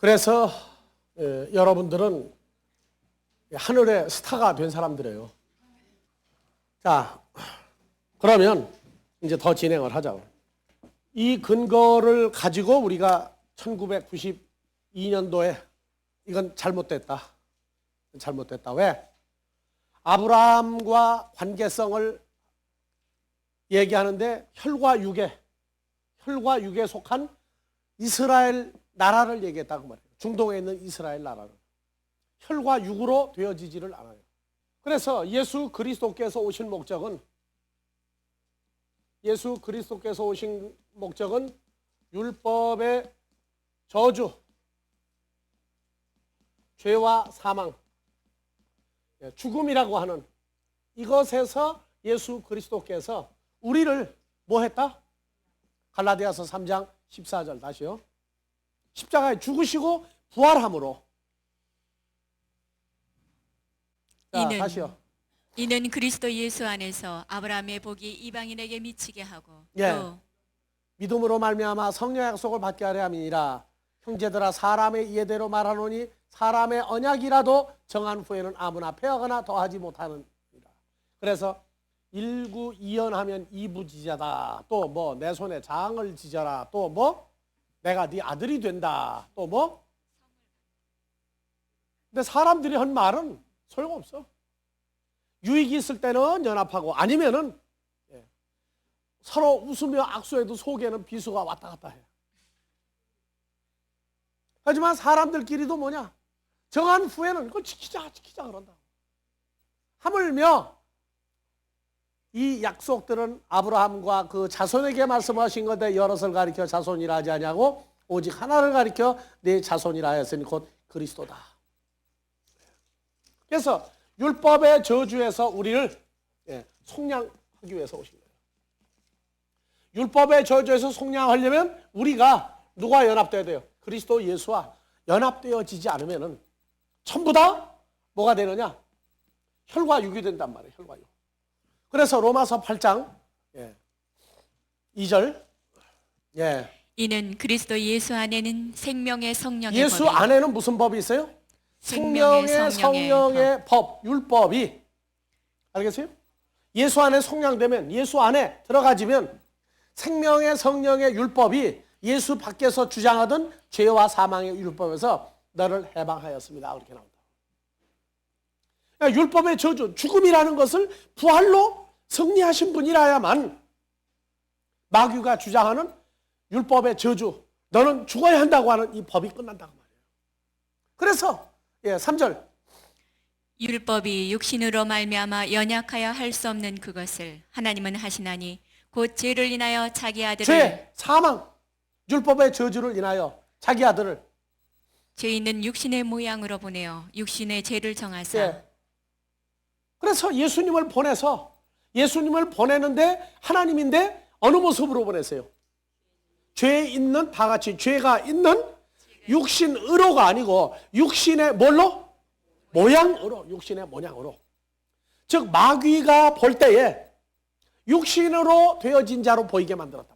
그래서 여러분들은 하늘의 스타가 된 사람들이에요. 자, 그러면 이제 더 진행을 하자고. 이 근거를 가지고 우리가 1992년도에 이건 잘못됐다. 잘못됐다. 왜? 아브라함과 관계성을 얘기하는데 혈과 육에 속한 이스라엘 나라를 얘기했다고 말해요. 중동에 있는 이스라엘 나라를. 혈과 육으로 되어지지를 않아요. 그래서 예수 그리스도께서 오신 목적은 율법의 저주, 죄와 사망, 죽음이라고 하는 이것에서 예수 그리스도께서 우리를 뭐 했다? 갈라디아서 3장 14절 다시요. 십자가에 죽으시고 부활함으로. 자, 다시요. 이는 그리스도 예수 안에서 아브라함의 복이 이방인에게 미치게 하고 또 믿음으로 말미암아 성령의 약속을 받게 하려 함이니라. 형제들아, 사람의 이해대로 말하노니 사람의 언약이라도 정한 후에는 아무나 폐하거나 더하지 못하느니라. 그래서 일구이연하면 이부지자다. 또 뭐 내 손에 장을 지져라. 또 뭐 내가 네 아들이 된다. 또 뭐. 근데 사람들이 한 말은 소용없어. 유익이 있을 때는 연합하고 아니면은 서로 웃으며 악수해도 속에는 비수가 왔다 갔다 해. 하지만 사람들끼리도 뭐냐? 정한 후에는 그걸 지키자 그런다. 하물며 이 약속들은 아브라함과 그 자손에게 말씀하신 건데 여럿을 가리켜 자손이라 하지 아니하고 오직 하나를 가리켜 네 자손이라 하였으니 곧 그리스도다. 그래서 율법의 저주에서 우리를 속량하기 위해서 오신 거예요. 율법의 저주에서 속량하려면 우리가 누가 연합돼야 돼요? 그리스도 예수와 연합되어지지 않으면은 전부 다 뭐가 되느냐? 혈과 육이 된단 말이에요. 혈과 육. 그래서 로마서 8장 2절 이는 그리스도 예수 안에는 생명의 성령의 예수 법이 안에는 무슨 법이 있어요? 생명의 성령의 법, 율법이. 알겠어요? 예수 안에 속량되면, 예수 안에 들어가지면 생명의 성령의 율법이 예수 밖에서 주장하던 죄와 사망의 율법에서 너를 해방하였습니다. 그렇게 나온다. 그러니까 율법의 저주, 죽음이라는 것을 부활로 승리하신 분이라야만 마귀가 주장하는 율법의 저주, 너는 죽어야 한다고 하는 이 법이 끝난다고 말이에요. 그래서 3절 율법이 육신으로 말미암아 연약하여 할 수 없는 그것을 하나님은 하시나니 곧 죄를 인하여 자기 아들을 죄, 사망, 율법의 저주를 인하여 자기 아들을 죄 있는 육신의 모양으로 보내어 육신의 죄를 정하사 그래서 예수님을 보내는데 하나님인데 어느 모습으로 보내세요? 죄 있는 다 같이 죄가 있는 육신으로가 아니고 육신의 뭘로? 모양으로. 육신의 모양으로. 즉 마귀가 볼 때에 육신으로 되어진 자로 보이게 만들었단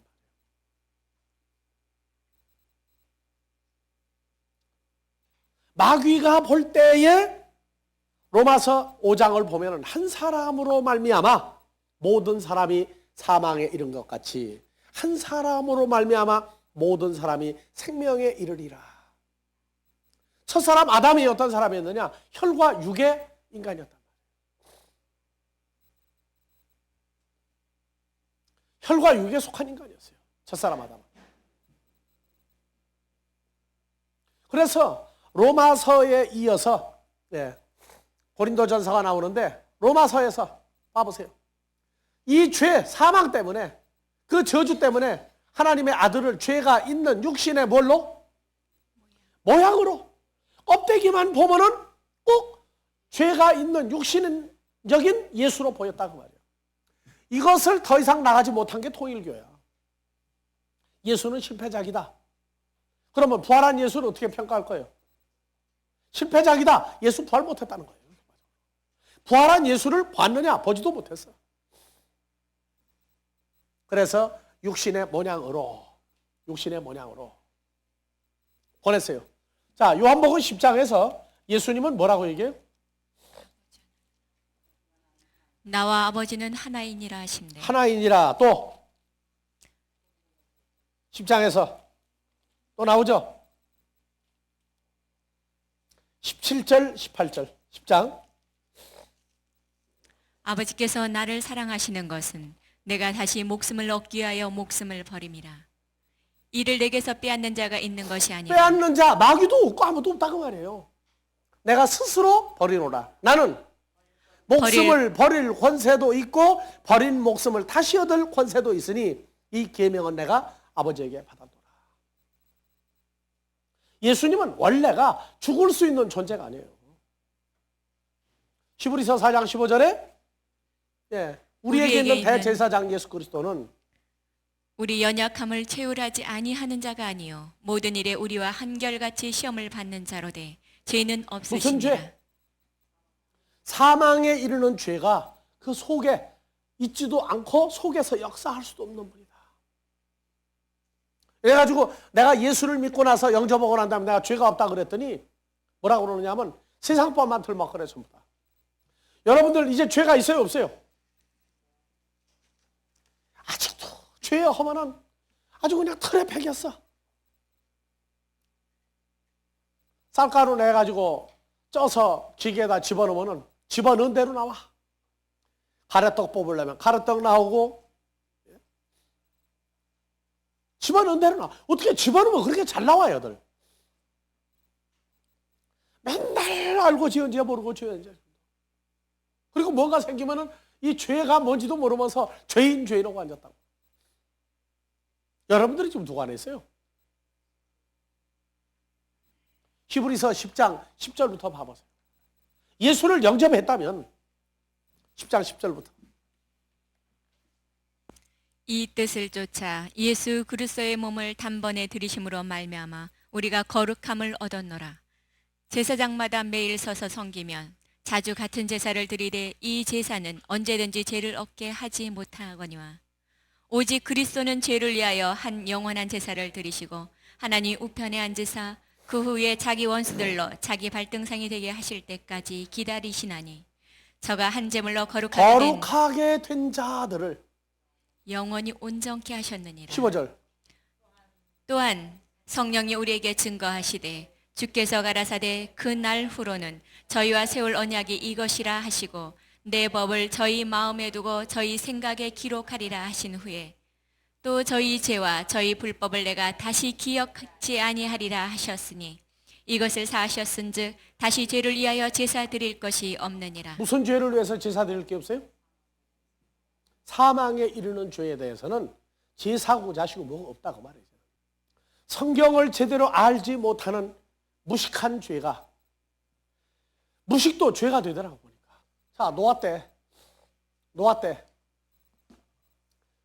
말이에요. 마귀가 볼 때에 로마서 5장을 보면 한 사람으로 말미암아 모든 사람이 사망에 이른 것 같이 한 사람으로 말미암아 모든 사람이 생명에 이르리라. 첫 사람 아담이 어떤 사람이었느냐? 혈과 육의 인간이었단 말이에요. 혈과 육에 속한 인간이었어요. 첫 사람 아담은. 그래서 로마서에 이어서 고린도전서가 나오는데 로마서에서 봐보세요. 이 죄, 사망 때문에 그 저주 때문에 하나님의 아들을 죄가 있는 육신의 뭘로? 모양으로. 껍데기만 보면은 꼭 죄가 있는 육신적인 예수로 보였다고 말이에요. 이것을 더 이상 나가지 못한 게 통일교야. 예수는 실패작이다. 그러면 부활한 예수를 어떻게 평가할 거예요? 실패작이다. 예수 부활 못했다는 거예요. 부활한 예수를 봤느냐? 보지도 못했어. 그래서 육신의 모양으로 보냈어요. 자, 요한복음 10장에서 예수님은 뭐라고 얘기해요? 나와 아버지는 하나이니라 하신대. 하나이니라. 또 10장에서 또 나오죠? 17절, 18절. 10장. 아버지께서 나를 사랑하시는 것은 내가 다시 목숨을 얻기 위하여 목숨을 버림이라. 이를 내게서 빼앗는 자가 있는 것이 아니라 빼앗는 자, 마귀도 없고 아무도 없다 그 말이에요. 내가 스스로 버리노라. 나는 목숨을 버릴 권세도 있고 버린 목숨을 다시 얻을 권세도 있으니 이 계명은 내가 아버지에게 받았노라. 예수님은 원래가 죽을 수 있는 존재가 아니에요. 히브리서 4장 15절에 우리에게 있는 대제사장 예수 그리스도는 우리 연약함을 채울하지 아니하는 자가 아니요 모든 일에 우리와 한결같이 시험을 받는 자로되 죄는 무슨 없으시니라. 죄? 사망에 이르는 죄가 그 속에 있지도 않고 속에서 역사할 수도 없는 분이다. 그래가지고 내가 예수를 믿고 나서 영접하고 난 다음에 내가 죄가 없다 그랬더니 뭐라고 그러느냐면 세상법만 들먹 그래 전부 다. 여러분들 이제 죄가 있어요 없어요? 아직도 죄의 허만은 아주 그냥 틀에 패겼어. 쌀가루 내가지고 쪄서 기계에다 집어넣으면 집어넣은 대로 나와. 가래떡 뽑으려면 가래떡 나오고 집어넣은 대로 나와. 어떻게 집어넣으면 그렇게 잘 나와요, 들. 맨날 알고 지은지 모르고 지은지. 그리고 뭔가 생기면은 이 죄가 뭔지도 모르면서 죄인이라고 앉았다고. 여러분들이 지금 누구 안에 있어요? 히브리서 10장 10절부터 봐보세요. 예수를 영접했다면 10장 10절부터 이 뜻을 쫓아 예수 그리스도의 몸을 단번에 들이심으로 말미암아 우리가 거룩함을 얻었노라. 제사장마다 매일 서서 섬기면 자주 같은 제사를 드리되 이 제사는 언제든지 죄를 얻게 하지 못하거니와 오직 그리스도는 죄를 위하여 한 영원한 제사를 드리시고 하나님 우편에 앉으사 그 후에 자기 원수들로 자기 발등상이 되게 하실 때까지 기다리시나니 저가 한 제물로 거룩하게 된 자들을 영원히 온전케 하셨느니라. 15절 또한 성령이 우리에게 증거하시되 주께서 가라사대 그 날 후로는 저희와 세울 언약이 이것이라 하시고 내 법을 저희 마음에 두고 저희 생각에 기록하리라 하신 후에 또 저희 죄와 저희 불법을 내가 다시 기억하지 아니하리라 하셨으니 이것을 사하셨은즉 다시 죄를 위하여 제사 드릴 것이 없느니라. 무슨 죄를 위해서 제사 드릴 게 없어요? 사망에 이르는 죄에 대해서는 제사고 자시고 뭐가 없다고 말이죠. 성경을 제대로 알지 못하는 무식한 죄가 무식도 죄가 되더라고 보니까. 자, 노아 때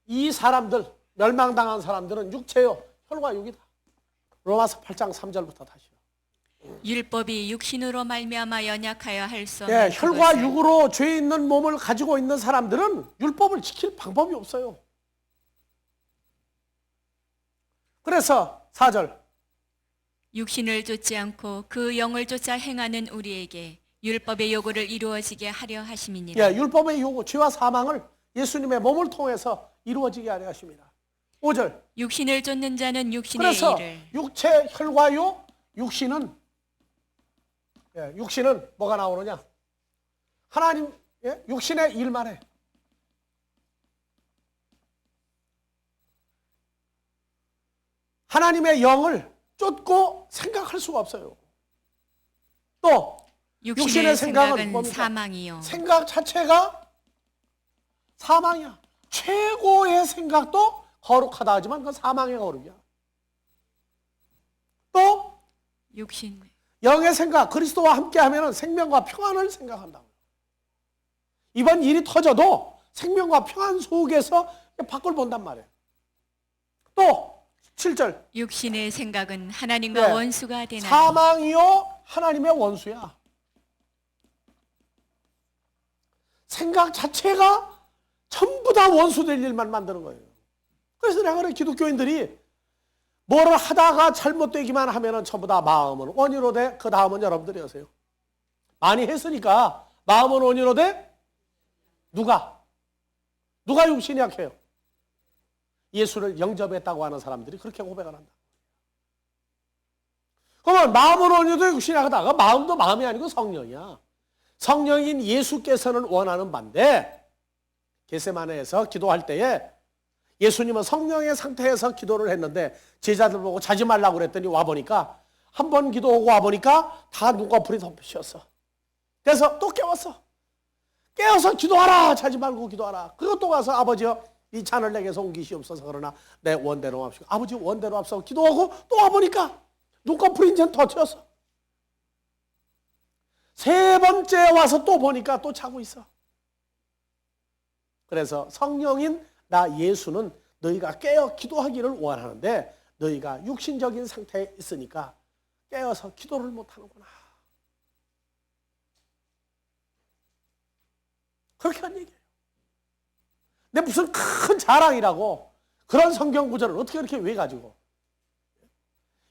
이 사람들 멸망당한 사람들은 육체요 혈과 육이다. 로마서 8장 3절부터 다시요. 율법이 육신으로 말미암아 연약하여 할 수 없는 혈과 그것을 육으로 죄 있는 몸을 가지고 있는 사람들은 율법을 지킬 방법이 없어요. 그래서 4절 육신을 쫓지 않고 그 영을 쫓아 행하는 우리에게 율법의 요구를 이루어지게 하려 하심이니라. 율법의 요구, 죄와 사망을 예수님의 몸을 통해서 이루어지게 하려 하십니다. 5절 육신을 쫓는 자는 육신의 그래서 일을 육체, 혈과 육, 육신은 뭐가 나오느냐? 하나님, 육신의 일만 해. 하나님의 영을 쫓고 생각할 수가 없어요. 또 육신의 생각은 뭡니까? 사망이요. 생각 자체가 사망이야. 최고의 생각도 거룩하다 하지만 그건 사망의 거룩이야. 또 육신 영의 생각, 그리스도와 함께하면 생명과 평안을 생각한다고요. 이번 일이 터져도 생명과 평안 속에서 밖을 본단 말이에요. 또 7절 육신의 생각은 하나님과 원수가 되나니 사망이요 하나님의 원수야. 생각 자체가 전부 다 원수 될 일만 만드는 거예요. 그래서 내가 그래 기독교인들이 뭐를 하다가 잘못되기만 하면은 전부 다 마음은 원인으로 돼. 그 다음은 여러분들이 하세요. 많이 했으니까 마음은 원인으로 돼. 누가 육신이 약해요? 예수를 영접했다고 하는 사람들이 그렇게 고백을 한다. 그러면 마음은 원인으로 육신이 약하다가 마음도 마음이 아니고 성령이야. 성령인 예수께서는 원하는 바인데 겟세마네에서 기도할 때에 예수님은 성령의 상태에서 기도를 했는데 제자들 보고 자지 말라고 그랬더니 와보니까 한 번 기도하고 와보니까 다 눈꺼풀이 덮으셨어. 그래서 또 깨웠어. 깨워서 기도하라. 자지 말고 기도하라. 그리고 또 가서 아버지여 이 잔을 내게서 옮기시옵소서. 그러나 내 원대로 합시고 아버지 원대로 앞서 기도하고 또 와보니까 눈꺼풀이 이제 더 튀었어. 세 번째 와서 또 보니까 또 자고 있어. 그래서 성령인 나 예수는 너희가 깨어 기도하기를 원하는데 너희가 육신적인 상태에 있으니까 깨어서 기도를 못하는구나. 그렇게 한 얘기예요. 근데 무슨 큰 자랑이라고 그런 성경 구절을 어떻게 그렇게 왜 가지고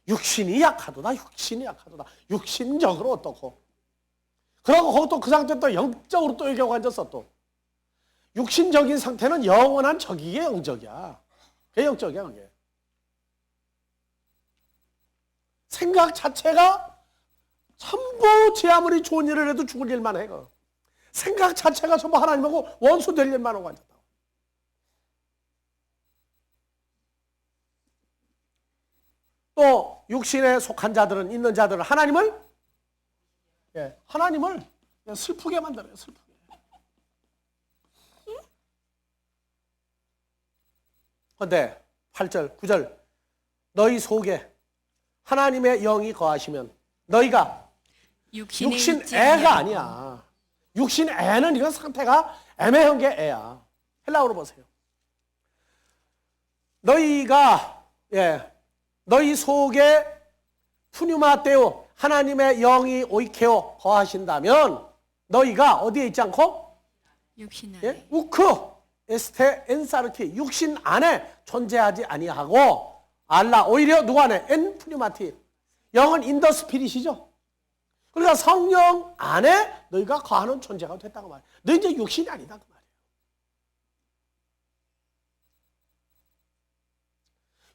육신이 약하도다. 육신적으로 어떻고 그러고 거기 또 그 상태 또 영적으로 또 얘기하고 앉았어. 또 육신적인 상태는 영원한 적이게 영적이야. 그게 영적이야. 그게 생각 자체가 전부 제 아무리 좋은 일을 해도 죽을 일만 해. 생각 자체가 전부 하나님하고 원수 될 일만 하고 앉았다. 또 육신에 속한 자들은 있는 자들은 하나님을 슬프게 만들어요. 슬프게. 그런데 8절 9절 너희 속에 하나님의 영이 거하시면 너희가 육신 애가 아니야. 육신 애는 이건 상태가 애매한 게 애야. 헬라어로 보세요. 너희가 너희 속에 푸뉴마테오 하나님의 영이 오이케오 거하신다면 너희가 어디에 있지 않고 육신 안에 우크 에스테 엔사르키 육신 안에 존재하지 아니하고 알라 오히려 누구 안에 엔 푸뉴마티 영은 인더 스피릿이죠. 그러니까 성령 안에 너희가 거하는 존재가 됐다고 말이에요. 너 이제 육신이 아니다 그 말이에요.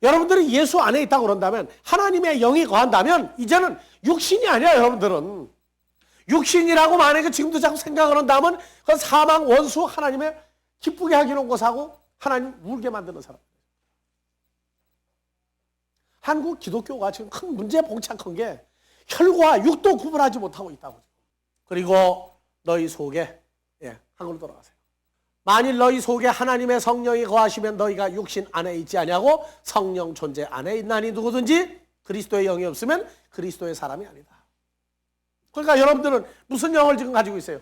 여러분들이 예수 안에 있다고 그런다면 하나님의 영이 거한다면 이제는 육신이 아니야. 여러분들은 육신이라고 만약에 지금도 자꾸 생각을 한다면 그 사망 원수 하나님의 기쁘게 하기는 것하고 하나님 울게 만드는 사람. 한국 기독교가 지금 큰 문제에 봉착한 게 혈과 육도 구분하지 못하고 있다고. 그리고 너희 속에 한글로 돌아가세요. 만일 너희 속에 하나님의 성령이 거하시면 너희가 육신 안에 있지 아니하고 성령 존재 안에 있나니 누구든지 그리스도의 영이 없으면 그리스도의 사람이 아니다. 그러니까 여러분들은 무슨 영을 지금 가지고 있어요?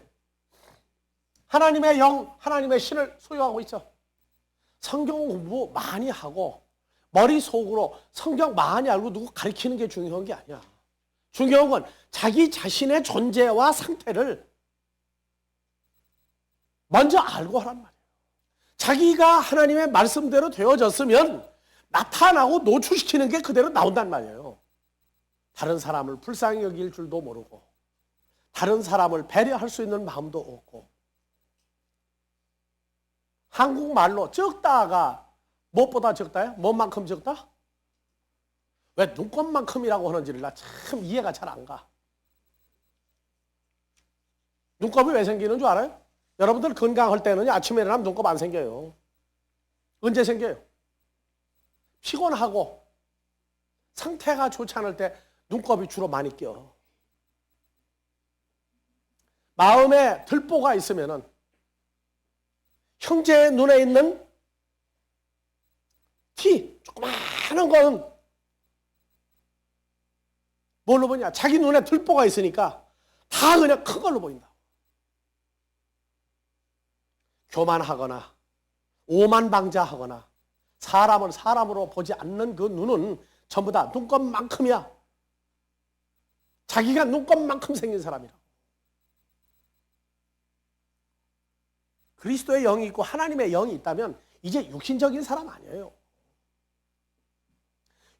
하나님의 영, 하나님의 신을 소유하고 있죠. 성경 공부 많이 하고 머릿속으로 성경 많이 알고 누구 가르치는 게 중요한 게 아니야. 중요한 건 자기 자신의 존재와 상태를 먼저 알고 하란 말이에요. 자기가 하나님의 말씀대로 되어졌으면 나타나고 노출시키는 게 그대로 나온단 말이에요. 다른 사람을 불쌍히 여길 줄도 모르고 다른 사람을 배려할 수 있는 마음도 없고 한국말로 적다가 무엇보다 적다요? 뭐만큼 적다? 왜 눈곱만큼이라고 하는지를 나 참 이해가 잘 안 가. 눈곱이 왜 생기는 줄 알아요? 여러분들 건강할 때는 아침에 일어나면 눈곱 안 생겨요. 언제 생겨요? 피곤하고 상태가 좋지 않을 때 눈곱이 주로 많이 껴. 마음에 들보가 있으면은 형제의 눈에 있는 티, 조그마한 건 뭘로 보냐? 자기 눈에 들보가 있으니까 다 그냥 큰 걸로 보인다. 교만하거나 오만방자하거나 사람을 사람으로 보지 않는 그 눈은 전부 다 눈곱만큼이야. 자기가 눈곱만큼 생긴 사람이라고. 그리스도의 영이 있고 하나님의 영이 있다면 이제 육신적인 사람 아니에요.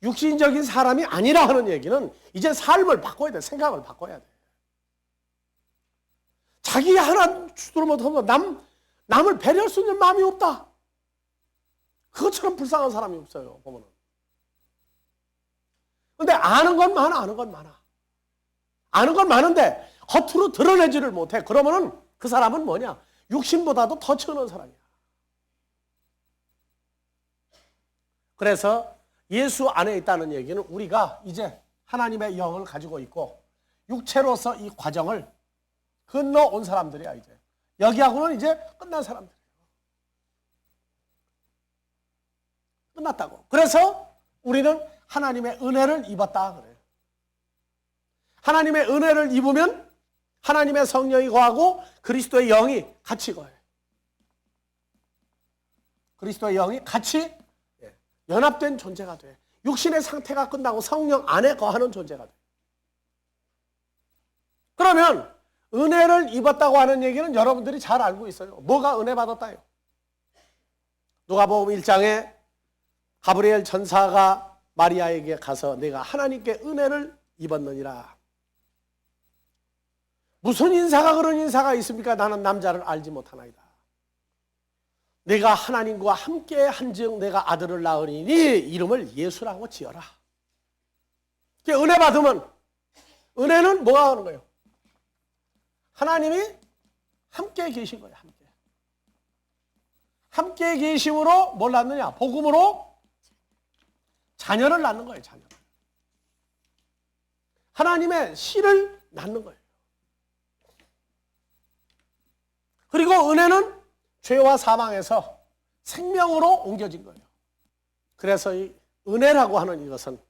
육신적인 사람이 아니라 하는 얘기는 이제 삶을 바꿔야 돼. 생각을 바꿔야 돼. 자기 하나 주도를 못하면 남을 배려할 수 있는 마음이 없다. 그것처럼 불쌍한 사람이 없어요. 보면은. 근데 아는 건 많아. 아는 건 많아. 아는 건 많은데 겉으로 드러내지를 못해. 그러면은 그 사람은 뭐냐? 육신보다도 더 천한 사람이야. 그래서 예수 안에 있다는 얘기는 우리가 이제 하나님의 영을 가지고 있고 육체로서 이 과정을 건너온 사람들이야. 이제 여기하고는 이제 끝난 사람들이에요. 끝났다고. 그래서 우리는 하나님의 은혜를 입었다 그래요. 하나님의 은혜를 입으면 하나님의 성령이 거하고 그리스도의 영이 같이 거해요. 그리스도의 영이 같이 연합된 존재가 돼. 육신의 상태가 끝나고 성령 안에 거하는 존재가 돼. 그러면 은혜를 입었다고 하는 얘기는 여러분들이 잘 알고 있어요. 뭐가 은혜 받았다요? 누가복음 1장에 가브리엘 천사가 마리아에게 가서 내가 하나님께 은혜를 입었느니라. 무슨 인사가 그런 인사가 있습니까? 나는 남자를 알지 못하나이다. 내가 하나님과 함께 한즉 내가 아들을 낳으리니 이름을 예수라고 지어라. 은혜 받으면 은혜는 뭐가 하는 거예요? 하나님이 함께 계신 거예요. 함께 계심으로 뭘 낳느냐? 복음으로 자녀를 낳는 거예요. 자녀. 하나님의 씨를 낳는 거예요. 그리고 은혜는 죄와 사망에서 생명으로 옮겨진 거예요. 그래서 이 은혜라고 하는 이것은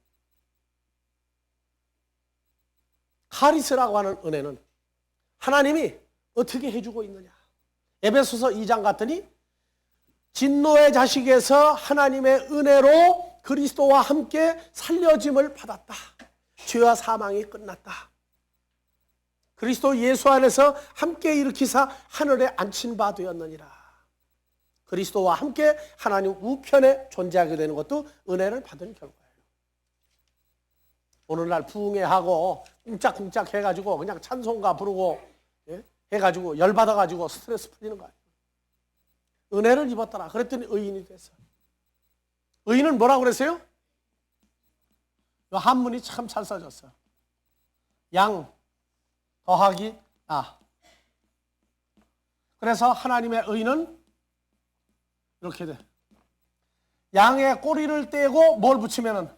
카리스라고 하는 은혜는 하나님이 어떻게 해주고 있느냐. 에베소서 2장 갔더니 진노의 자식에서 하나님의 은혜로 그리스도와 함께 살려짐을 받았다. 죄와 사망이 끝났다. 그리스도 예수 안에서 함께 일으키사 하늘에 앉힌 바 되었느니라. 그리스도와 함께 하나님 우편에 존재하게 되는 것도 은혜를 받은 결과예요. 오늘날 부흥회하고 꿍짝꿍짝 해가지고 그냥 찬송가 부르고 해가지고 열받아가지고 스트레스 풀리는 거예요. 은혜를 입었더라. 그랬더니 의인이 됐어. 의인은 뭐라고 그랬어요? 한문이 참 잘 써졌어. 양 더하기 나. 그래서 하나님의 의인은 이렇게 돼. 양의 꼬리를 떼고 뭘 붙이면은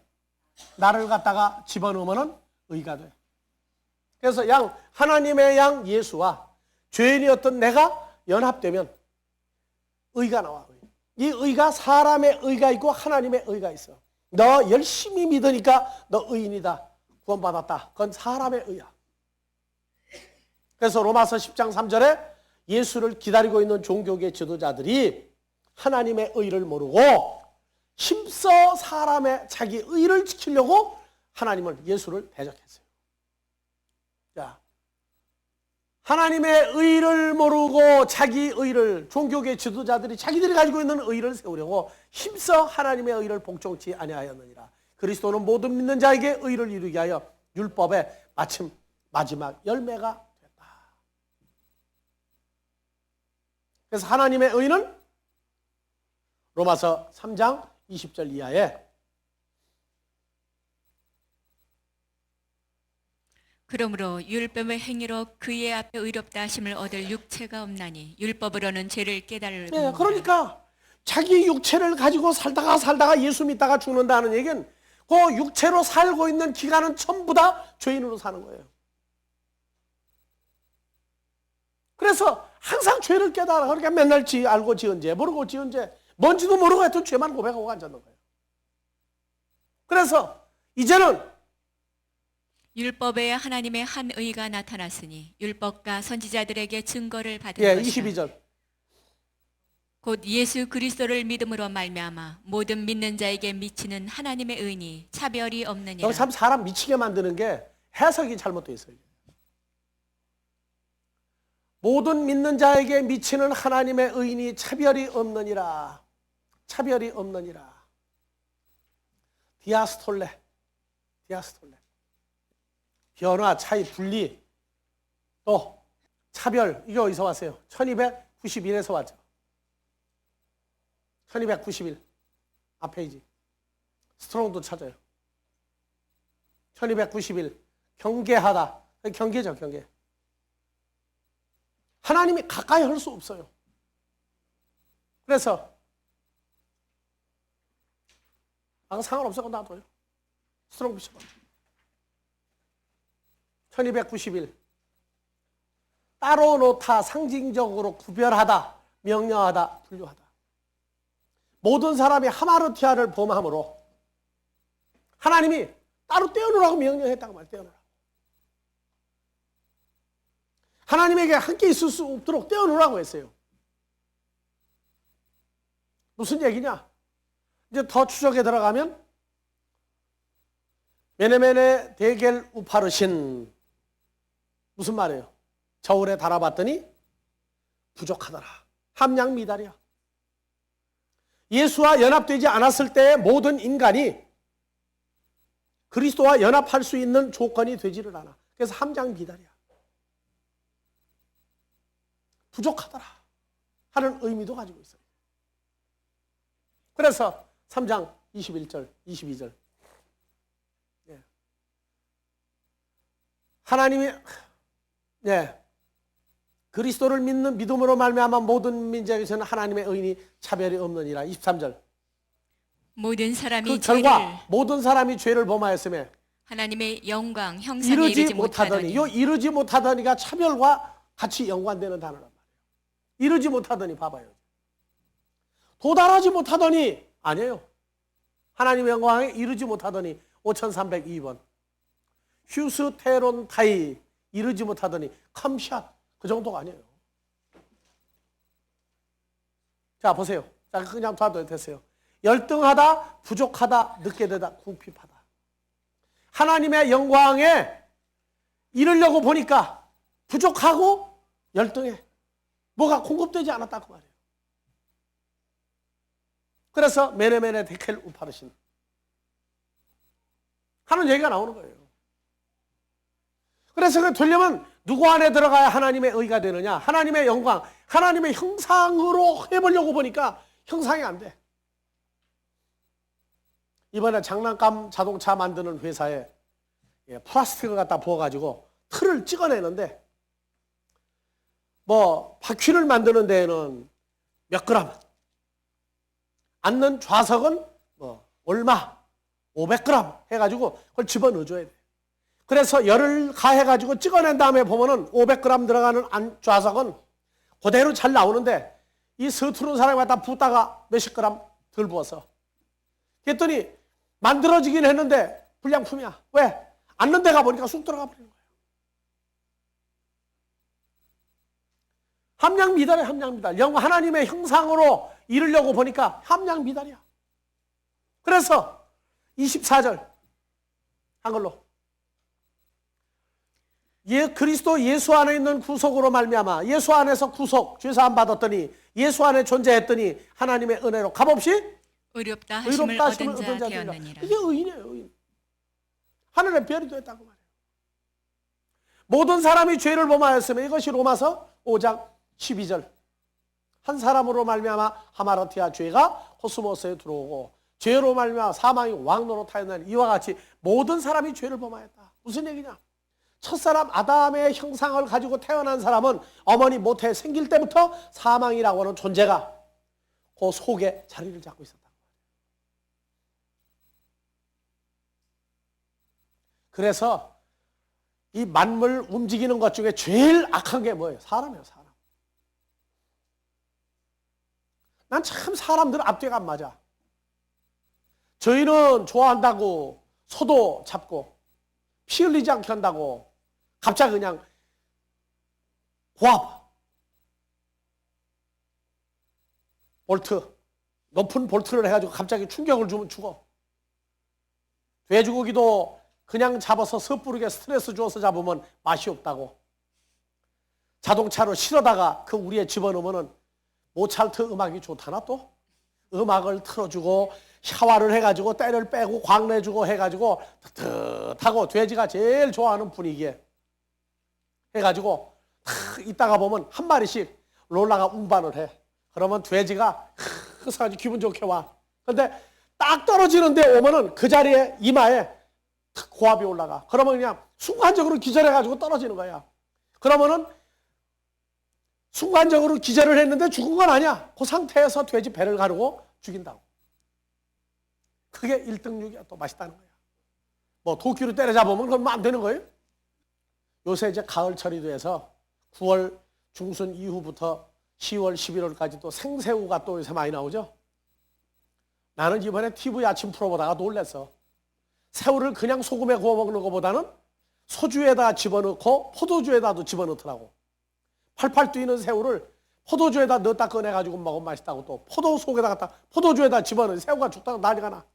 나를 갖다가 집어넣으면은 의가 돼. 그래서 하나님의 양 예수와 죄인이었던 내가 연합되면 의가 나와. 이 의가 사람의 의가 있고 하나님의 의가 있어. 너 열심히 믿으니까 너 의인이다. 구원받았다. 그건 사람의 의야. 그래서 로마서 10장 3절에 예수를 기다리고 있는 종교계 지도자들이 하나님의 의를 모르고 힘써 사람의 자기 의를 지키려고 하나님을 예수를 대적했어요. 자, 하나님의 의를 모르고 자기 의를 종교계 지도자들이 자기들이 가지고 있는 의를 세우려고 힘써 하나님의 의를 복종치 아니하였느니라. 그리스도는 모든 믿는 자에게 의를 이루게 하여 율법의 마침 마지막 열매가 됐다. 그래서 하나님의 의는 로마서 3장 20절 이하에 그러므로 율법의 행위로 그의 앞에 의롭다 하심을 얻을 육체가 없나니 율법으로는 죄를 깨달을 네, 그러니까 자기 육체를 가지고 살다가 예수 믿다가 죽는다는 얘기는 그 육체로 살고 있는 기간은 전부 다 죄인으로 사는 거예요. 그래서 항상 죄를 깨달아. 그러니까 맨날 알고 지은 죄, 모르고 지은 죄, 뭔지도 모르고 하여튼 죄만 고백하고 앉았는 거예요. 그래서 이제는 율법에 하나님의 한 의가 나타났으니 율법과 선지자들에게 증거를 받은 것이라. 22절. 곧 예수 그리스도를 믿음으로 말미암아 모든 믿는 자에게 미치는 하나님의 의니 차별이 없느니라. 여기 참 사람 미치게 만드는 게 해석이 잘못되어 있어요. 모든 믿는 자에게 미치는 하나님의 의니 차별이 없느니라. 차별이 없느니라. 디아스톨레. 변화, 차이, 분리, 또 차별. 이게 어디서 왔어요? 1291에서 왔죠. 1291. 앞페이지. 스트롱도 찾아요. 1291. 경계하다. 경계죠, 경계. 하나님이 가까이 할 수 없어요. 그래서 상관없어 놔둬요. 스트롱 붙여봐. 1291. 따로 놓다, 상징적으로 구별하다, 명령하다, 분류하다. 모든 사람이 하마르티아를 범함으로 하나님이 따로 떼어놓으라고 명령했다고 말이에요. 떼어놓으라고. 하나님에게 함께 있을 수 없도록 떼어놓으라고 했어요. 무슨 얘기냐? 이제 더 추적에 들어가면 메네메네 데겔 우파르신 무슨 말이에요? 저울에 달아봤더니 부족하더라. 함량미달이야. 예수와 연합되지 않았을 때의 모든 인간이 그리스도와 연합할 수 있는 조건이 되지를 않아. 그래서 함량미달이야. 부족하더라 하는 의미도 가지고 있어요. 그래서 3장 21절, 22절. 하나님이 그리스도를 믿는 믿음으로 말미암아 모든 민족에서는 하나님의 의인이 차별이 없느니라. 23절. 모든 사람이 그 결과 죄를 모든 사람이 죄를 범하였으며 하나님의 영광 형상에 이르지 못하더니. 요 이르지 못하더니가 차별과 같이 연관되는 단어란 말이에요. 이르지 못하더니 봐봐요. 도달하지 못하더니 아니에요. 하나님의 영광에 이르지 못하더니 5302번. 휴스테론 타이 이르지 못하더니 컴샷 그 정도가 아니에요. 자 보세요. 자 그냥 봐도 됐어요. 열등하다, 부족하다, 늦게 되다, 궁핍하다. 하나님의 영광에 이르려고 보니까 부족하고 열등해. 뭐가 공급되지 않았다고 말이에요. 그래서 메네메네 데켈 우파르신 하는 얘기가 나오는 거예요. 그래서 그 되려면 누구 안에 들어가야 하나님의 의가 되느냐? 하나님의 영광, 하나님의 형상으로 해보려고 보니까 형상이 안 돼. 이번에 장난감 자동차 만드는 회사에 플라스틱을 갖다 부어가지고 틀을 찍어내는데 뭐 바퀴를 만드는 데에는 몇 그램, 앉는 좌석은 뭐 얼마, 500g 해가지고 그걸 집어넣어줘야 돼. 그래서 열을 가해가지고 찍어낸 다음에 보면은 500g 들어가는 좌석은 그대로 잘 나오는데 이 서투른 사람이 갖다 붓다가 몇십 그램 덜 부어서 그랬더니 만들어지긴 했는데 불량품이야. 왜? 앉는 데 가보니까 쑥 들어가 버리는 거예요. 함량미달이야. 함량미달. 영광 하나님의 형상으로 이루려고 보니까 함량미달이야. 그래서 24절 한글로 그리스도 예수 안에 있는 구속으로 말미암아 예수 안에서 구속 죄사함 받았더니 예수 안에 존재했더니 하나님의 은혜로 값없이 의롭다 하심을 얻은 자 되었느니라. 이게 의인이에요. 의인. 하늘의 별이 됐다고 말해요. 모든 사람이 죄를 범하였으면 이것이 로마서 5장 12절. 한 사람으로 말미암아 하마르티아 죄가 코스모스에 들어오고 죄로 말미암아 사망이 왕노릇하였나니 이와 같이 모든 사람이 죄를 범하였다. 무슨 얘기냐? 첫사람 아담의 형상을 가지고 태어난 사람은 어머니 모태에 생길 때부터 사망이라고 하는 존재가 그 속에 자리를 잡고 있었다. 그래서 이 만물 움직이는 것 중에 제일 악한 게 뭐예요? 사람이에요. 사람. 난 참 사람들 앞뒤가 안 맞아. 저희는 좋아한다고 소도 잡고 피 흘리지 않게 한다고 갑자기 그냥 고압 볼트 높은 볼트를 해가지고 갑자기 충격을 주면 죽어. 돼지고기도 그냥 잡아서 섣부르게 스트레스 줘서 잡으면 맛이 없다고. 자동차로 실어다가 그 우리에 집어넣으면 모차르트 음악이 좋다나 또? 음악을 틀어주고 샤워를 해가지고 때를 빼고 광내주고 해가지고 뜨뜻하고 돼지가 제일 좋아하는 분위기에 해가지고 탁 있다가 보면 한 마리씩 롤라가 운반을 해. 그러면 돼지가 흐서가지고 기분 좋게 와. 근데 딱 떨어지는데 오면은 그 자리에 이마에 탁 고압이 올라가. 그러면 그냥 순간적으로 기절해가지고 떨어지는 거야. 그러면은 순간적으로 기절을 했는데 죽은 건 아니야. 그 상태에서 돼지 배를 가르고 죽인다고. 그게 1등육이야. 또 맛있다는 거야. 뭐 도끼로 때려잡으면 그건 안 되는 거예요. 요새 이제 가을철이 돼서 9월 중순 이후부터 10월, 11월까지 또 생새우가 또 요새 많이 나오죠. 나는 이번에 TV 아침 프로 보다가 놀랬어. 새우를 그냥 소금에 구워 먹는 것보다는 소주에다 집어넣고 포도주에다도 집어넣더라고. 팔팔 뛰는 새우를 포도주에다 넣었다 꺼내가지고 먹으면 맛있다고. 또 포도 속에다 갖다 포도주에다 집어넣으면 새우가 죽다가 난리가 나.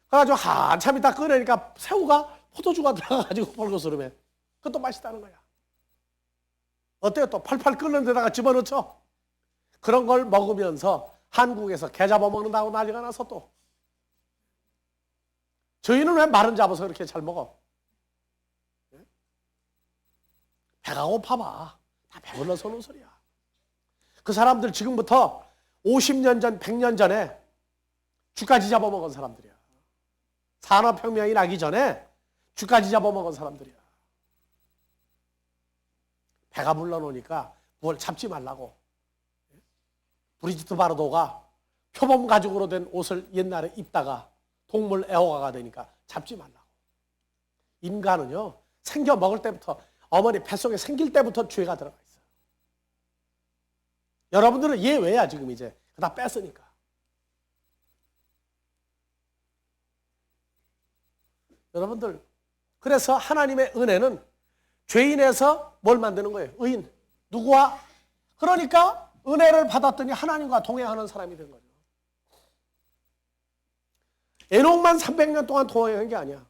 그래가지고 한참 있다 꺼내니까 새우가 포도주가 들어가가지고 벌거스름해. 그것도 맛있다는 거야. 어때요? 또 팔팔 끓는 데다가 집어넣죠. 그런 걸 먹으면서 한국에서 게 잡아먹는다고 난리가 나서 또. 저희는 왜 말은 잡아서 그렇게 잘 먹어? 배가 고파봐. 다 배불러서 오는 소리야. 그 사람들 지금부터 50년 전, 100년 전에 쥐까지 잡아먹은 사람들이야. 산업혁명이 나기 전에 쥐까지 잡아먹은 사람들이야. 배가 불러놓으니까 뭘 잡지 말라고. 브리지트 바르도가 표범 가죽으로 된 옷을 옛날에 입다가 동물 애호가가 되니까 잡지 말라고. 인간은요, 생겨 먹을 때부터 어머니 뱃속에 생길 때부터 죄가 들어가 있어요. 여러분들은 예외야 지금 이제. 다 뺐으니까. 여러분들, 그래서 하나님의 은혜는 죄인에서 뭘 만드는 거예요? 의인. 누구와? 그러니까 은혜를 받았더니 하나님과 동행하는 사람이 된 거죠. 에녹만 300년 동안 동행한 게 아니야.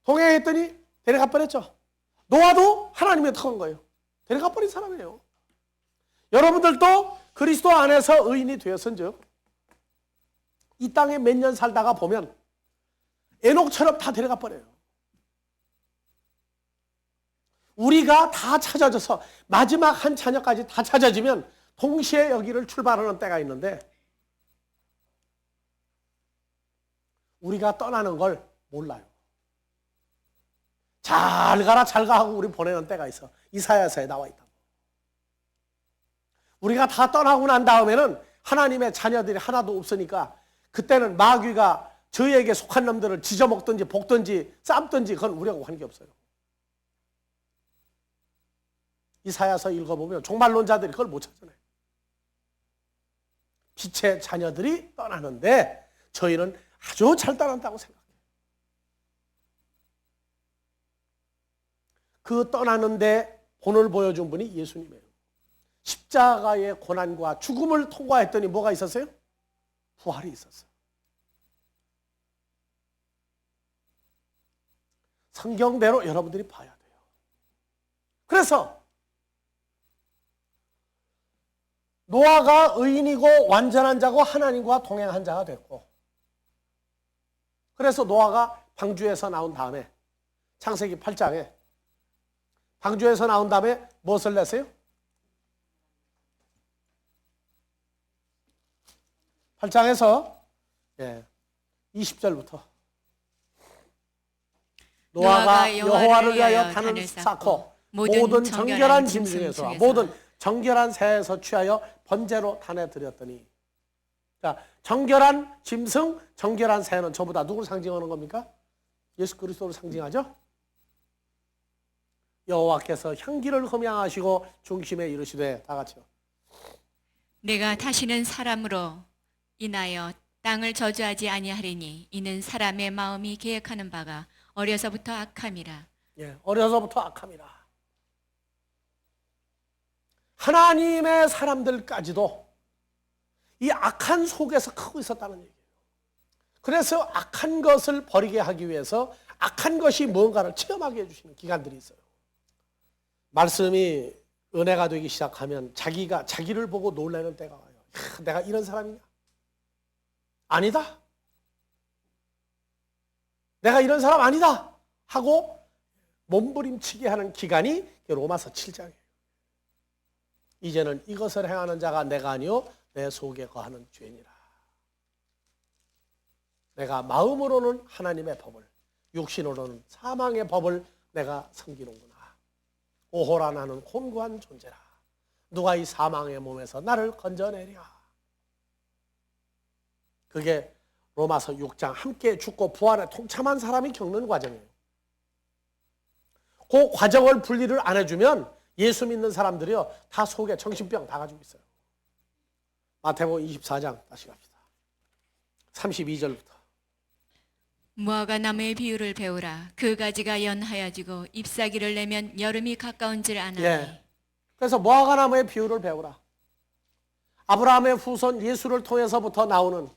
동행했더니 데려가 버렸죠. 노아도 하나님의 턱한 거예요. 데려가 버린 사람이에요. 여러분들도 그리스도 안에서 의인이 되었은즉 이 땅에 몇 년 살다가 보면 에녹처럼 다 데려가 버려요. 우리가 다 찾아져서 마지막 한 자녀까지 다 찾아지면 동시에 여기를 출발하는 때가 있는데 우리가 떠나는 걸 몰라요. 잘 가라 잘 가 하고 우리 보내는 때가 있어. 이사야서에 나와 있다고. 우리가 다 떠나고 난 다음에는 하나님의 자녀들이 하나도 없으니까 그때는 마귀가 저희에게 속한 놈들을 지져먹든지 볶든지 삶든지 그건 우리하고 관계없어요. 이사야서 읽어보면 종말론자들이 그걸 못 찾아내요. 빛의 자녀들이 떠나는데 저희는 아주 잘 떠난다고 생각해요. 그 떠나는데 본을 보여준 분이 예수님이에요. 십자가의 고난과 죽음을 통과했더니 뭐가 있었어요? 부활이 있었어요. 성경대로 여러분들이 봐야 돼요. 그래서 노아가 의인이고 완전한 자고 하나님과 동행한 자가 됐고, 그래서 노아가 방주에서 나온 다음에 창세기 8장에 방주에서 나온 다음에 무엇을 냈어요? 8장에서 20절부터 노아가 여호와를 위하여 단을 쌓고 모든 정결한 짐승에서 모든 정결한 새에서 취하여 번제로 단에 드렸더니, 자, 정결한 짐승, 정결한 새는 전부 다 누구를 상징하는 겁니까? 예수 그리스도를 상징하죠? 여호와께서 향기를 흠양하시고 중심에 이르시되, 다 같이요. 내가 다시는 사람으로 인하여 땅을 저주하지 아니하리니 이는 사람의 마음이 계획하는 바가 어려서부터 악함이라. 예, 어려서부터 악함이라. 하나님의 사람들까지도 이 악한 속에서 크고 있었다는 얘기예요. 그래서 악한 것을 버리게 하기 위해서 악한 것이 뭔가를 체험하게 해주시는 기간들이 있어요. 말씀이 은혜가 되기 시작하면 자기가 자기를 보고 놀라는 때가 와요. 내가 이런 사람이냐? 아니다. 내가 이런 사람 아니다 하고 몸부림치게 하는 기간이 로마서 7장이에요. 이제는 이것을 행하는 자가 내가 아니요 내 속에 거하는 죄니라. 내가 마음으로는 하나님의 법을, 육신으로는 사망의 법을 내가 섬기는구나. 오호라 나는 곤고한 존재라. 누가 이 사망의 몸에서 나를 건져내랴. 그게 로마서 6장 함께 죽고 부활에 동참한 사람이 겪는 과정이에요. 그 과정을 분리를 안 해주면 예수 믿는 사람들이요 다 속에 정신병 다 가지고 있어요. 마태복음 24장 다시 갑시다. 32절부터. 무화과 나무의 비유를 배우라. 그 가지가 연하여지고 잎사귀를 내면 여름이 가까운 줄 아나니. 예. 그래서 무화과 나무의 비유를 배우라. 아브라함의 후손 예수를 통해서부터 나오는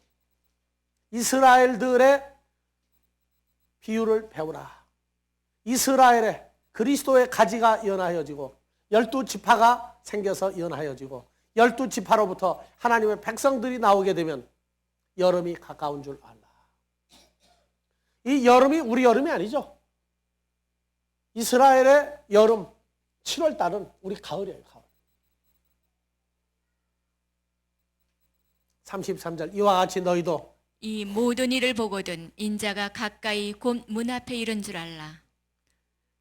이스라엘들의 비유를 배우라. 이스라엘의 그리스도의 가지가 연하여지고 12지파가 생겨서 연하여지고 12지파로부터 하나님의 백성들이 나오게 되면 여름이 가까운 줄 알라. 이 여름이 우리 여름이 아니죠. 이스라엘의 여름 7월 달은 우리 가을이에요. 가을. 33절 이와 같이 너희도 이 모든 일을 보거든 인자가 가까이 곧 문 앞에 이른 줄 알라.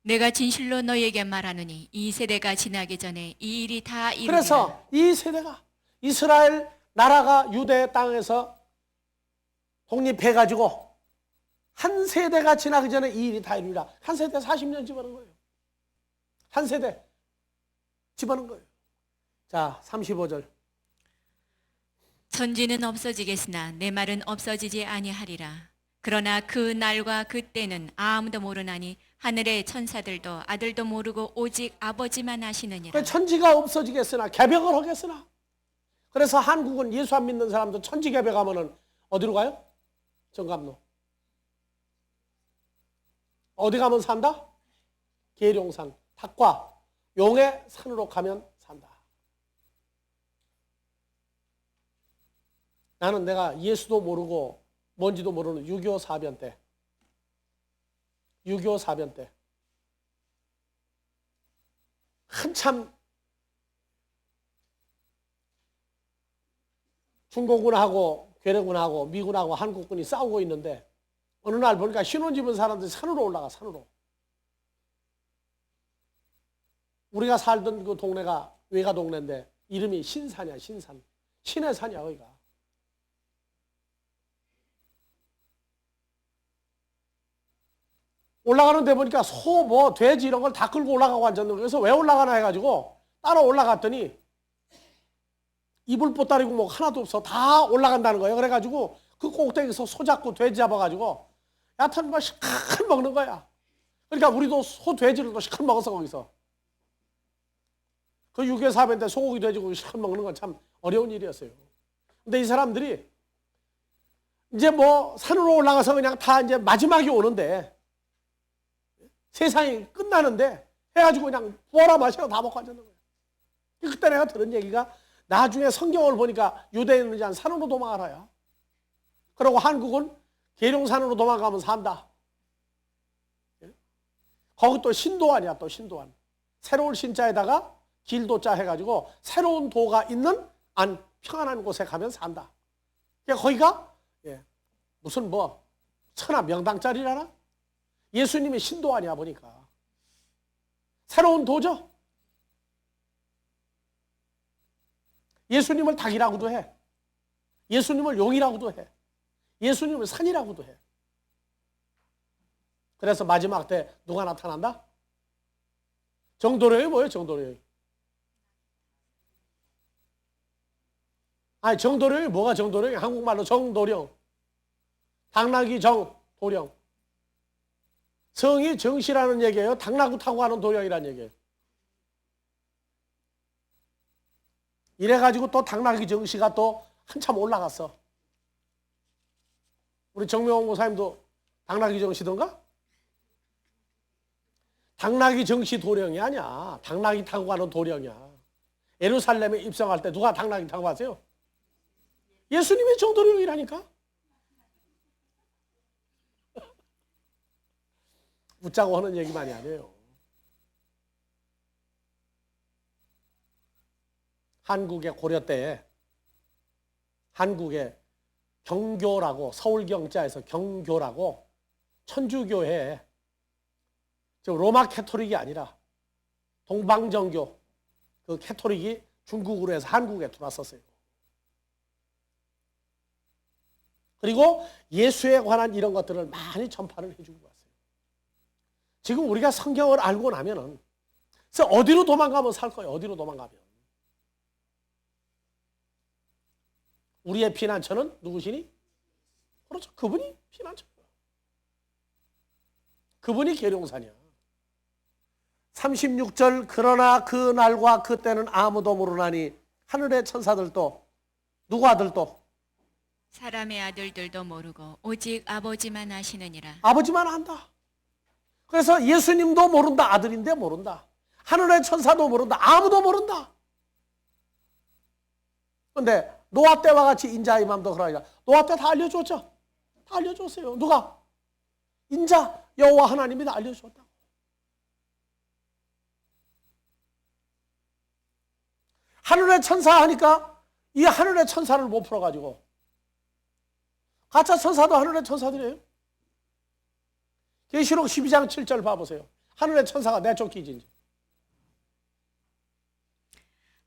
내가 진실로 너희에게 말하노니 이 세대가 지나기 전에 이 일이 다 이루리라. 그래서 이 세대가 이스라엘 나라가 유대 땅에서 독립해가지고 한 세대가 지나기 전에 이 일이 다 이루리라. 한 세대 40년 집어넣은 거예요. 한 세대 집어넣은 거예요. 자, 35절. 천지는 없어지겠으나 내 말은 없어지지 아니하리라. 그러나 그 날과 그 때는 아무도 모르나니 하늘의 천사들도 아들도 모르고 오직 아버지만 아시느니라. 천지가 없어지겠으나 개벽을 하겠으나. 그래서 한국은 예수 안 믿는 사람도 천지 개벽하면은 어디로 가요? 정감로. 어디 가면 산다? 계룡산, 닭과 용의 산으로 가면 산다. 나는 내가 예수도 모르고 뭔지도 모르는 6.25 사변 때 6.25 사변 때 한참 중공군하고 괴뢰군하고 미군하고 한국군이 싸우고 있는데 어느 날 보니까 신혼 집은 사람들이 산으로 올라가. 산으로. 우리가 살던 그 동네가 외가 동네인데 이름이 신산이야. 신산. 신의 산이야. 거기가. 올라가는 데 보니까 소, 뭐, 돼지 이런 걸 다 끌고 올라가고 앉았는데 그래서 왜 올라가나 해가지고 따라 올라갔더니 이불 보따리고 뭐 하나도 없어. 다 올라간다는 거예요. 그래가지고 그 꼭대기에서 소 잡고 돼지 잡아가지고 여하튼 뭐 시큰 먹는 거야. 그러니까 우리도 소, 돼지를 또 시큰 먹었어 거기서. 그 6.25 사변 때 소고기, 돼지고기 시큰 먹는 건 참 어려운 일이었어요. 근데 이 사람들이 이제 뭐 산으로 올라가서 그냥 다 이제 마지막이 오는데 세상이 끝나는데 해가지고 그냥 부어라 마시라 다 먹고 앉았는 거예요. 그때 내가 들은 얘기가 나중에 성경을 보니까 유대인은 이제 산으로 도망가라야. 그리고 한국은 계룡산으로 도망가면 산다. 거기 또 신도안이야. 또 신도안. 새로운 신자에다가 길도자 해가지고 새로운 도가 있는 안 평안한 곳에 가면 산다. 거기가 무슨 뭐 천하 명당짜리라나? 예수님이 신도안이야 보니까. 새로운 도죠. 예수님을 닭이라고도 해. 예수님을 용이라고도 해. 예수님을 산이라고도 해. 그래서 마지막 때 누가 나타난다? 정도령이 뭐예요? 정도령이. 아니 정도령이 뭐가 정도령이? 한국말로 정도령. 당나귀 정, 도령. 성이 정씨라는 얘기예요. 당나귀 타고 가는 도령이라는 얘기예요. 이래가지고 또 당나귀 정씨가 또 한참 올라갔어. 우리 정명원 목사님도 당나귀 정씨던가? 당나귀 정씨 도령이 아니야. 당나귀 타고 가는 도령이야. 예루살렘에 입성할 때 누가 당나귀 타고 갔어요? 예수님의 정도령이라니까. 웃자고 하는 얘기 많이 안 해요. 한국의 고려 때에 한국의 경교라고 서울경자에서 경교라고 천주교회 로마 캐토릭이 아니라 동방정교 그 캐토릭이 중국으로 해서 한국에 들어왔었어요. 그리고 예수에 관한 이런 것들을 많이 전파를 해주고 왔어요. 지금 우리가 성경을 알고 나면은 그래서 어디로 도망가면 살 거예요. 어디로 도망가면. 우리의 피난처는 누구시니? 그렇죠. 그분이 피난처예요. 그분이 계룡산이야. 36절 그러나 그 날과 그때는 아무도 모르나니 하늘의 천사들도 누구 아들도 사람의 아들들도 모르고 오직 아버지만 아시느니라. 아버지만 안다. 그래서 예수님도 모른다. 아들인데 모른다. 하늘의 천사도 모른다. 아무도 모른다. 그런데 노아 때와 같이 인자 이맘도 그러니까 노아 때 다 알려줬죠. 다 알려줬어요. 누가? 인자 여호와 하나님이 다 알려줬다. 하늘의 천사 하니까 이 하늘의 천사를 못 풀어가지고 가짜 천사도 하늘의 천사들이에요. 계시록 12장 7절 봐보세요. 하늘의 천사가 내쫓기지.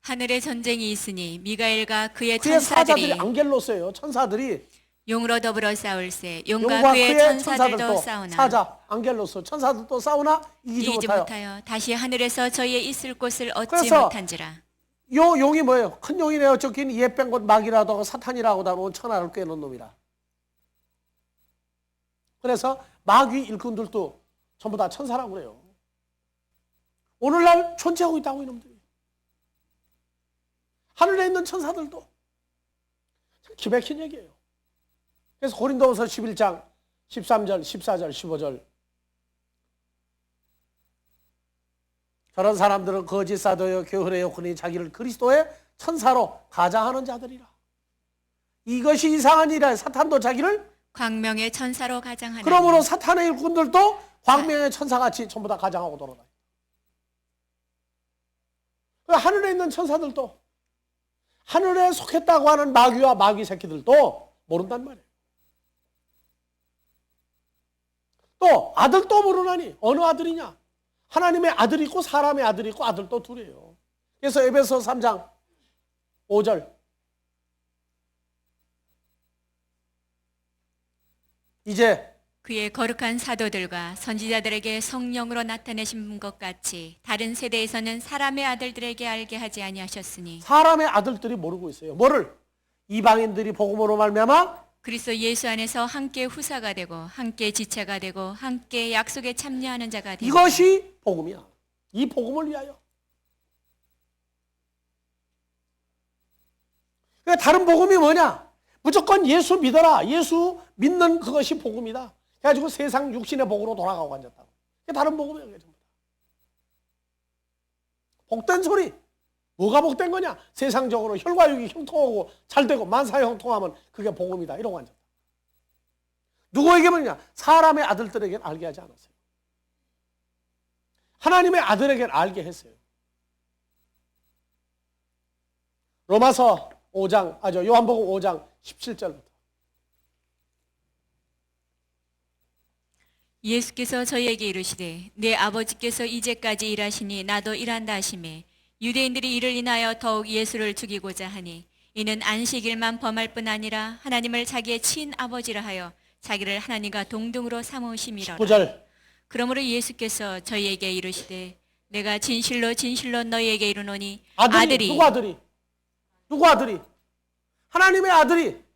하늘에 전쟁이 있으니 미가엘과 그의 그의 사자들이 천사들이 안겔로스예요. 천사들이 용으로 더불어 싸울세. 용과 용과 그의 그의 천사들도 천사들도 싸우나 사자 안겔로스 천사들도 싸우나 이기지 못하여. 다시 하늘에서 저희의 있을 곳을 얻지 그래서 못한지라. 요 용이 뭐예요? 큰 용이네요. 적힌 예뺀 것 마귀라도 하고 사탄이라고 다놓은 천하를 꿰는 놈이라. 그래서 마귀 일꾼들도 전부 다 천사라고 그래요. 오늘날 존재하고 있다고 이놈들이. 하늘에 있는 천사들도 참 기백힌 얘기예요. 그래서 고린도후서 11장 13절, 14절, 15절 저런 사람들은 거짓 사도요 게으르요 그니 자기를 그리스도의 천사로 가장하는 자들이라. 이것이 이상한 일이라. 사탄도 자기를 광명의 천사로 가장하나니 그러므로 사탄의 일꾼들도 광명의 천사같이 전부 다 가장하고 돌아다녀요. 하늘에 있는 천사들도 하늘에 속했다고 하는 마귀와 마귀 새끼들도 모른단 말이에요. 또 아들도 모르나니 어느 아들이냐? 하나님의 아들이 있고 사람의 아들이 있고 아들도 둘이에요. 그래서 에베소 3장 5절 이제 그의 거룩한 사도들과 선지자들에게 성령으로 나타내신 것 같이 다른 세대에서는 사람의 아들들에게 알게 하지 아니하셨으니 사람의 아들들이 모르고 있어요. 뭐를? 이방인들이 복음으로 말미암아 그리스도 예수 안에서 함께 후사가 되고 함께 지체가 되고 함께 약속에 참여하는 자가 되고 이것이 복음이야. 이 복음을 위하여. 그러니까 다른 복음이 뭐냐? 무조건 예수 믿어라. 예수 믿는 그것이 복음이다. 그래가지고 세상 육신의 복으로 돌아가고 앉았다고. 그게 다른 복음이에요. 그게 전부 다. 복된 소리. 뭐가 복된 거냐? 세상적으로 혈과 육이 형통하고 잘되고 만사에 형통하면 그게 복음이다. 이러고 앉았다. 누구에게 뭐냐? 사람의 아들들에게는 알게 하지 않았어요. 하나님의 아들에게는 알게 했어요. 로마서 5장, 요한복음 5장 17절부터. 예수께서 저희에게 이르시되 내 아버지께서 이제까지 일하시니 나도 일한다 하시매 유대인들이 이를 인하여 더욱 예수를 죽이고자 하니 이는 안식일만 범할 뿐 아니라 하나님을 자기의 친아버지라 하여 자기를 하나님과 동등으로 삼으심이로라. 19절. 그러므로 예수께서 저희에게 이르시되 내가 진실로 진실로 너희에게 이르노니 누구 아들이? 누구 아들이? 하나님의 아들이.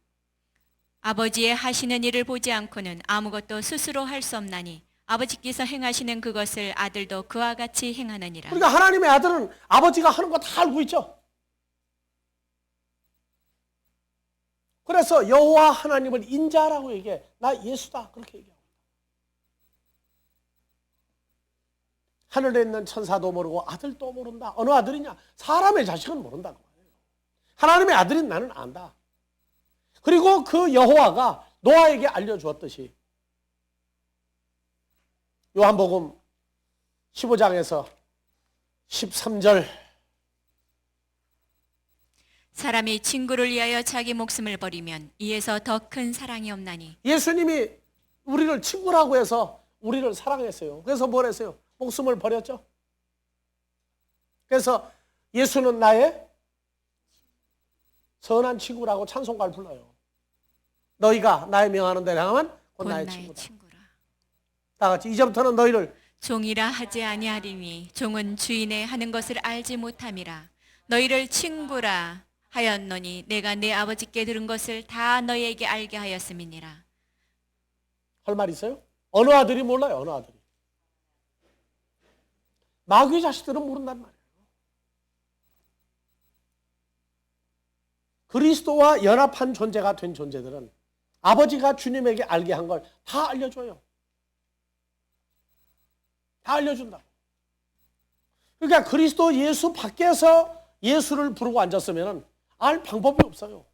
아버지의 하시는 일을 보지 않고는 아무것도 스스로 할 수 없나니 아버지께서 행하시는 그것을 아들도 그와 같이 행하느니라. 그러니까 하나님의 아들은 아버지가 하는 거 다 알고 있죠. 그래서 여호와 하나님을 인자라고 얘기해. 나 예수다. 그렇게 얘기하고. 하늘에 있는 천사도 모르고 아들도 모른다. 어느 아들이냐? 사람의 자식은 모른다고 해요. 하나님의 아들인 나는 안다. 그리고 그 여호와가 노아에게 알려주었듯이 요한복음 15장에서 13절 사람이 친구를 위하여 자기 목숨을 버리면 이에서 더 큰 사랑이 없나니. 예수님이 우리를 친구라고 해서 우리를 사랑했어요. 그래서 뭘 했어요? 목숨을 버렸죠. 그래서 예수는 나의 선한 친구라고 찬송가를 불러요. 너희가 나의 명하는 대로 행하면 곧 나의 친구다. 다 같이 이제부터는 너희를 종이라 하지 아니하리니 종은 주인의 하는 것을 알지 못함이라. 너희를 친구라 하였노니 내가 내 아버지께 들은 것을 다 너희에게 알게 하였음이니라. 할 말 있어요? 어느 아들이 몰라요? 어느 아들이. 마귀 자식들은 모른단 말이에요. 그리스도와 연합한 존재가 된 존재들은 아버지가 주님에게 알게 한 걸 다 알려줘요. 다 알려준다. 그러니까 그리스도 예수 밖에서 예수를 부르고 앉았으면 알 방법이 없어요.